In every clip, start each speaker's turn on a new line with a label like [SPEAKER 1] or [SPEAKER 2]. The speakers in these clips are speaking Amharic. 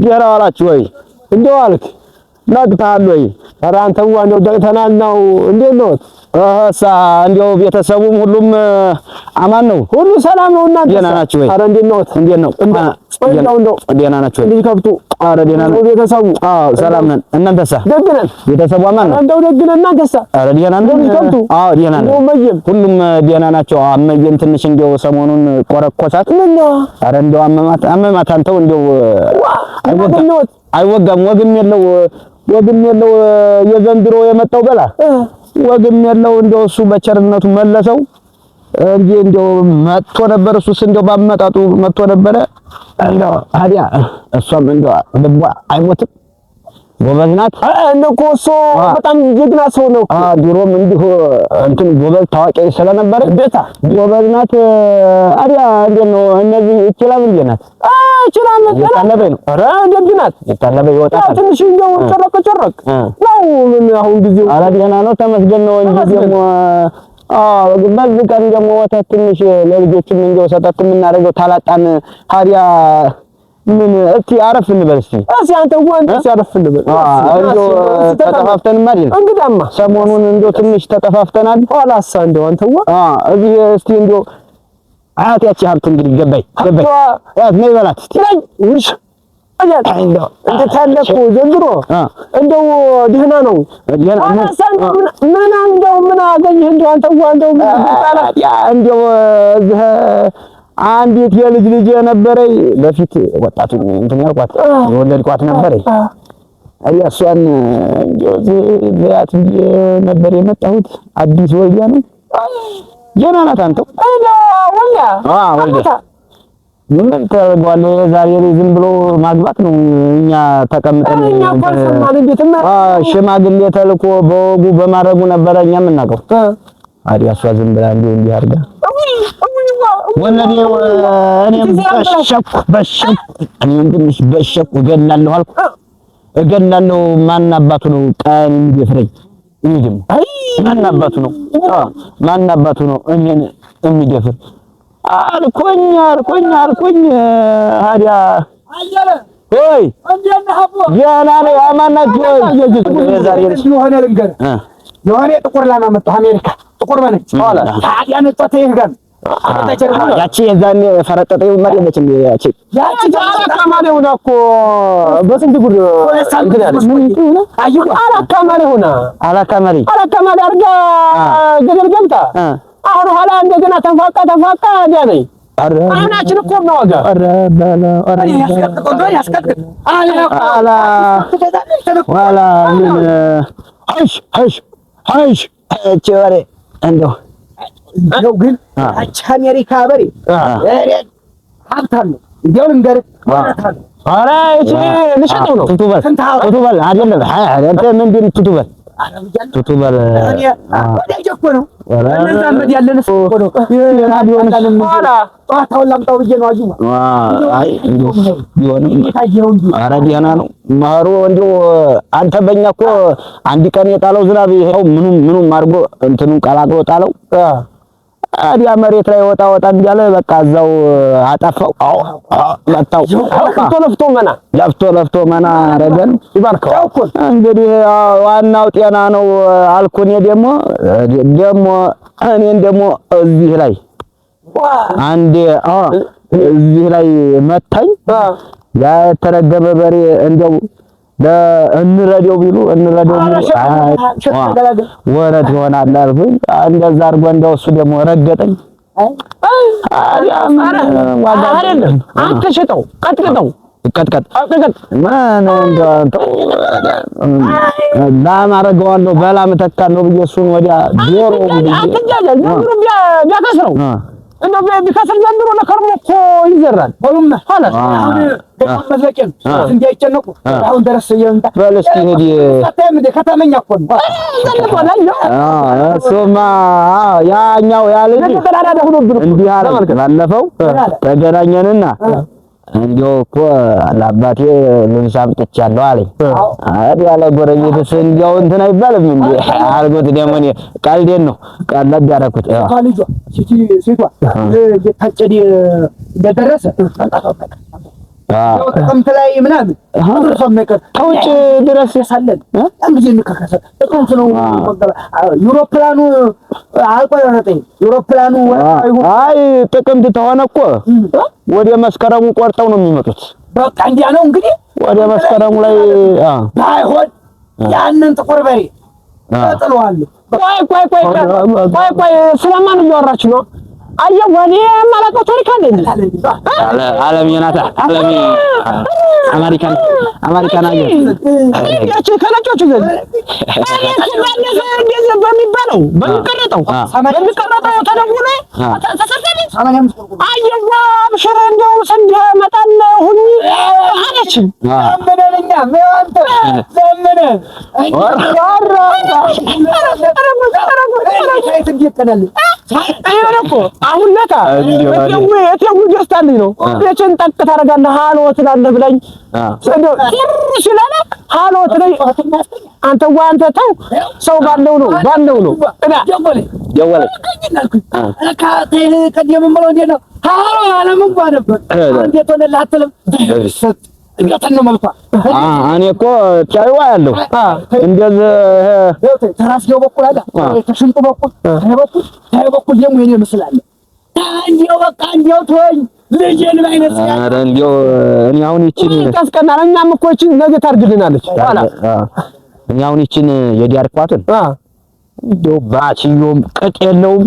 [SPEAKER 1] ደህና ዋላችሁ ወይ? እንደው አልክ ነቅተሃል ወይ? ኧረ አንተዋ እንደው ደቅተናል ነው። እንዴት ነው? እህሳ እንደው ቤተሰቡም ሁሉም አማን ነው? ሁሉ ሰላም ነው። እናንተ ደህና ናችሁ ወይ? ኧረ እንዴት ነው? እንዴት ነው? እንደው ደህና ናችሁ ወይ? ልጅ ከብቱ ኧረ ደህና ነው። ቤተሰቡ አዎ ሰላም ነን። እናንተሳ? ደግ ነን። ቤተሰቡ አማን ነው? እንደው ደግ ነን። እናንተሳ? ኧረ ደህና ነን። ልጅ ከብቱ አዎ ደህና ነን። እመዬም ሁሉም ደህና ናቸው። እመዬም ትንሽ እንደው ሰሞኑን ቆረቆሳት። ምን ነው? ኧረ እንደው አመማት አንተው እንደው አይወጋም ወግም የለው የዘንድሮ የመጣው በላ ወግም የለው እንደው እሱ በቸርነቱ መለሰው እንጂ እንደው መጥቶ ነበር። እሱስ እንደው ባመጣጡ መጥቶ ነበረ። እንደው ታዲያ እሷም እንደው ልቧ አይሞትም። ጎበዝ ናት እኮ እሱ በጣም ጀግና ሰው ነው። ድሮም እንዲሁ እንትን ጎበዝ ታዋቂ ስለነበረ ቤታ ጎበዝ ናት። ታዲያ እንዴት ነው እነዚህ ይችላል እንዴ ናት? ይችላል የታለበ ነው። ኧረ ደግ ናት። የታለበ ይወጣል ትንሽ እንደው ጨረቅ ነው አሁን ጊዜው። ኧረ ደህና ነው ተመስገን ነው እንጂ ደግሞ በዚህ ቀን ደግሞ ወተት ትንሽ ለልጆችም እንደው ሰጠት የምናደርገው ታላጣን ታዲያ ምን እስቲ አረፍ እንበል እስቲ አንተ ወንድ አረፍ እንበል። እንደው ተጠፋፍተን ማለት ነው። እንግዲያማ ሰሞኑን እንደው ትንሽ ተጠፋፍተናል። ኋላሳ እንደው አንተዋ እዚህ እስቲ እንደው አያት ያቺ ሀብት እንግዲህ ገባይ ያት ነው ይበላት እስቲ ውሽ አያት እንደው እንደ ታለኩ ዘንድሮ እንደው ደህና ነው። ምን እንደው ምን አገኘህ እንደው አንተዋ እንደው ምን ታላ እንደው እዚህ አንዲት የልጅ ልጅ የነበረኝ በፊት ወጣቱ እንትን ያልኳት የወለድኳት ነበረኝ። እሷን ቢያት ነበር የመጣሁት። አዲስ ወልያ ነው ገና ናት። አንተው ወልያ ምን ታደርገዋለህ? ዛሬ ዝም ብሎ ማግባት ነው። እኛ ተቀምጠን ሽማግሌ ተልኮ በወጉ በማድረጉ ነበረ እኛ የምናውቀው። አዲያ እሷ ዝም ብላ እንዲህ አድርጋ ወለኔ እኔም በሸኩ እገላለሁ አልኩ። እገላለሁ ማን አባቱ ነው ቀን የሚደፍረኝ? እንዴም ማን አባቱ ነው እኔን የሚደፍር? አልኩኝ ታዲያ ሆይ ገና ነው አማናችሁ ዛሬ ስለሆነ ልንገር የሆነ ጥቁር ላማ መጣሁ አሜሪካ ጥቁር በነጭ ኋላ ታዲያ ነጣተ ይሄዳል። ያቺ የዛኔ ፈረጠጠው ማለት ነው። ያቺ አራካማለ ሆና እኮ በስንት ጉድ እንትን ያለች አዩ አራካማለ ሆና አራካማለ አርጋ ገደል ገብታ አሁን ኋላ እንደገና ተንፋቃ ያለኝ አናችን እኮ ነው ዋጋ ያስቀጥቅጦ ዋላ ምን አይሽ ቸወሬ እንደው ነው ግን አቻ አሜሪካ በሬ ሀብታም ነው። እንደው ልንገርህ ኧረ እቺ ልሸጠው ነው። ቱቱበል አይደለም አንተ ምንድን ቱቱበል ወዳጅ እኮ ነው። እነዛ መድ ያለንስ እኮ ነው። የራዲዮን ኋላ ጧታውን ላምጣው ብዬ ነው። አዩማ አይ ቢሆንም ኧረ ደህና ነው ማሩ። እንደው አንተ በእኛ እኮ አንድ ቀን የጣለው ዝናብ ይሄው ምኑም አድርጎ እንትኑን ቀላቅሎ ጣለው። አዲያ መሬት ላይ ወጣ እንዲያለ በቃ እዛው አጠፋው። መጣው ለፍቶ መና አረገን ይባርከው። እንግዲህ ዋናው ጤና ነው አልኩኝ። እኔን ደግሞ እዚህ ላይ አንዴ እዚህ ላይ መታኝ። ያ የተረገመ በሬ እንደው እንረዳው ቢሉ ወረት ይሆናል አልኩኝ። እንደዛ አድርጎ እንደው እሱ ደግሞ ረገጠኝ። ዋጋ አይደለም አንተ ሽጠው ቀጥቀጠው ማን እንደው ላማረገዋለሁ በላም ተካለው ብዬ እሱን ወዲያ ዶሮ አትጃለ ዘንድሮ ቢያከስረው እንደው ቢከስር ዘንድሮ ለከርሞ እኮ ይዘራል። ሁሉም ሐላስ አሁን ደምበዘቀን እንዲያጨነቁ አሁን ደረሰ ይንታ በለስቲ ሄዲ ከተም ከተመኛ እኮ ነው ዘንድሮ ላይ ሶማ ያኛው ያለኝ እንዲህ አለ ባለፈው ተገናኘንና እንደው እኮ ለአባቴ ልብስ አምጥቻለሁ አለኝ። አዲያ ለጎረቤትስ እንደው እንትን አይባልም እንዴ አልጎት ደግሞ እኔ ቀልዴን ነው ቀለድ ያደረኩት። ሴቷ የታጨደ እንደደረሰ
[SPEAKER 2] ጥቅምት ላይ ምናምን
[SPEAKER 1] ከውጭ ድረስ ያሳለን
[SPEAKER 2] እንግዲህ እንከከሰ ጥቅምት ነው ዩሮፕላኑ አልቆረጠኝ ዩሮፕላኑ
[SPEAKER 1] አይ ጥቅምት ተሆነ እኮ ወደ መስከረሙ ቆርጠው ነው የሚመጡት።
[SPEAKER 2] በቃ እንዲያ ነው እንግዲህ
[SPEAKER 1] ወደ መስከረሙ ላይ
[SPEAKER 2] ባይሆን ያንን ጥቁር በሬ ተጥሏል። ቆይ
[SPEAKER 1] ስለማን እያወራችሁ ነው? አየህ ወኔ ማለቀው ታሪክ አለኝ። ዓለም የናታ ዓለም አሜሪካን አገር ያቺ ከነጮቹ ግን እንደዚህ በሚባለው በሚቀረጠው ተደውሎ አየዋ ብሽር እንደው ሰንደ መጣለሁኝ አለች።
[SPEAKER 2] ዘመነኛ አንተ ዘመነ
[SPEAKER 1] አሁን ለታ እቴው ገዝታልኝ ነው ቤችን ጠቅ ታደርጋለህ ሃሎ ትላለህ ብለኝ ሲላለ ሃሎ ትለኝ አንተ ተው ሰው ባለው ነው ደወለ
[SPEAKER 2] ከደም ብለው እንዴት ነው ሃሎ አለም እንኳን ነበር እንዴት ሆነ ላትልም እንዴት መልኳ
[SPEAKER 1] እኔ እኮ ጫይዋ ያለው እንደዚህ
[SPEAKER 2] ተራስጌው በኩል አለ ተሽንጡ በኩል በኩል ደግሞ የኔ መስላለ እንዴው በቃ እንዴው ተወኝ ልጄን ባይነስ
[SPEAKER 1] ኧረ እንዴው እኔ አሁን ይቺን ታስቀናል። እኛም እኮ ይቺን ነገ ታርግልናለች ኋላ እኔ አሁን ይቺን የዲያርኳትን እንዴው ባቺዮም ቅጥ የለውም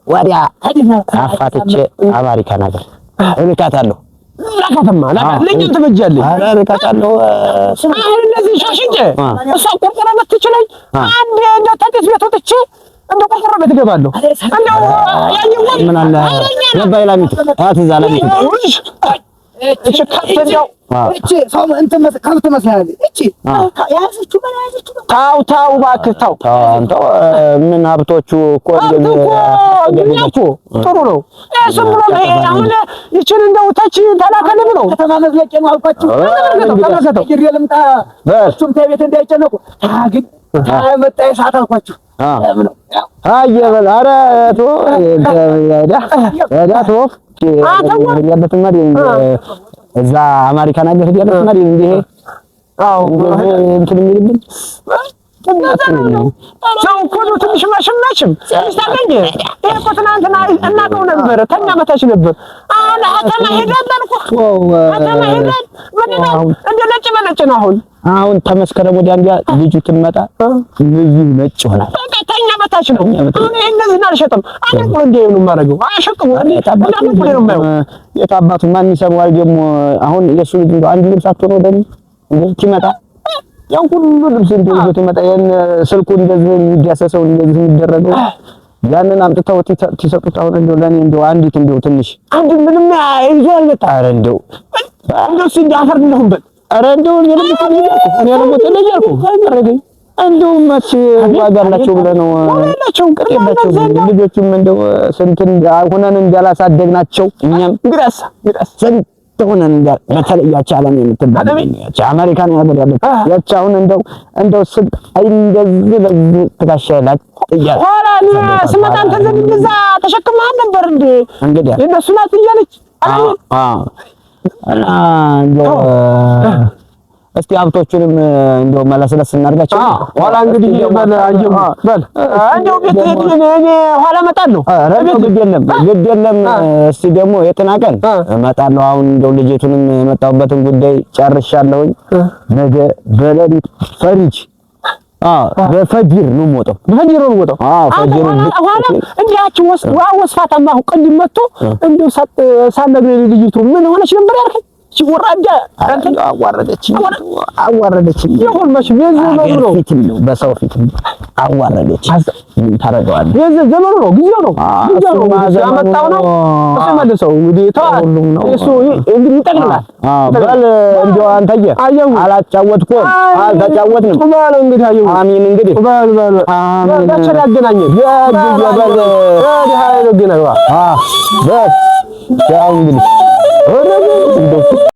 [SPEAKER 1] ወዲያ አፋትቼ አሜሪካን ሀገር እልካታለሁ። ላካተማ ለምን ትበጃለሽ? አላረካታለሁ አሁን እንደዚህ ሻሽንጨ እሷ ቆርቆሮ በትችለኝ አንድ እንደታደስ ቤት ወጥቼ እንደ ቆርቆሮ ቤት እገባለሁ። እንደው ያየው ምን አለ ነባይ ላሚት አትዛላሚት እቺ ከተኛው
[SPEAKER 2] እቺ ሰው እንትን ከብት መስላለች እቺ ያዘችው
[SPEAKER 1] ታው እባክህ ታው አንተ ምን ሀብቶቹ እኮ እንደዚህ ጥሩ ነው እሱም ብሎ አሁን ይችን እንደው ታች ተላከለ ብሎ
[SPEAKER 2] ከተማ መዝለቄ ነው አልኳችሁ ተመሰተው ይርየልምጣ እሱም ተቤት እንዳይጨነቁ ግን መጣ ሰዓት አልኳችሁ
[SPEAKER 1] አየበል ኧረ ቶ ዳቶ ያለበትና እዛ አሜሪካን ሀገር ያለበትና እንዴ እንትን የሚልብን ሰው እኮ ነው ትንሽ ማሽማሽም ታገኘ ይሄ እኮ ትናንትና እናቀው ነበር ከኛ መታች ነበር። አሁን ከተማ ሄዳል እኮ ከተማ ሄዳል እንደ ነጭ በነጭ ነው። አሁን ተመስከረም ወዲያ እንዲያ ልጁ ትመጣ ልጁ ነጭ ሆናል። በቃ ከኛ መታች ነው። አሁን እነዚህን አልሸጥም አሁን እንዴ ነው የማደርገው? አሸጥም የታባቱ ማን ይሰማዋል ደግሞ አሁን የሱ ልጅ እንደው አንድ ልብስ አትሆን ወደኔ ትመጣ ያው ሁሉ ልብስ እንደው ይዞት ይመጣ ያን ስልኩ እንደዚህ የሚዳሰሰው እንደዚህ የሚደረገው ያንን አምጥተው ትሰጡት። አሁን እንደው ለኔ እንደው አንዲት እንደው ትንሽ አንድ ምንም ይዞ አልመጣ። ኧረ እንደው ሲንዲ አፈር እንደሆንበት ኧረ እንደው እኔ ደግሞ ተለያልኩ አደረገኝ። እንደው ማች ዋጋ አላቸው ብለህ ነው አላቸው ቅጤባቸው ልጆቹም እንደው ስንት ሆነን እንዳላሳደግናቸው እኛም እንግዳስ ስንት ሆነን በተለያች ዓለም የምትባል ያቺ አሜሪካን ሀገር ያለች ያቺ አሁን እንደው ስንት እንደዚህ ለዚህ ተካሻላት እያለ ኋላ ስመጣ አንተ ዘንድ እዛ ተሸክመሃል ነበር እንዴ? እንግዲህ የእነሱ ናት እያለች እና እንደው እስቲ ሀብቶቹንም እንደው መለስለስ እናድርጋቸው። ኋላ እንግዲህ በል እንደው ቤት እኔ ኋላ እመጣለሁ። ኧረ ግድ የለም እስቲ ደግሞ የጥና ቀን እመጣለሁ። አሁን እንደው ልጅቱንም የመጣሁበትን ጉዳይ ጨርሻለሁኝ። ነገ በሌሊት ፈሪጅ በፈጅር ነው የምወጣው። ፈጅር ኋላ እንዲያችን ወስፋታማ ቅድም መጥቶ እንደው ሳትነግረኝ ልጅቱ ምን ሆነች ነበር ያልከኝ? ሲወራዳ አንተ አዋረደች ይሁን መች ዘመኑ ነው በሰው ፊት አዋረደች። ምን ታረጋዋለህ? ዘመኑ ነው ጊዜው ነው ያመጣው ነው ተመለሰው እንግዲህ ሁሉም ነው እሱ እንግዲህ ይጠቅልላል። በል እንደው አንተዬ አላጫወትኩም አልተጫወትንም በል እንግዲህ አየው አሚን እንግዲህ በል አሚን ተቸላገናኘ በል ሀይል ገናዋ በል ያው እንግዲህ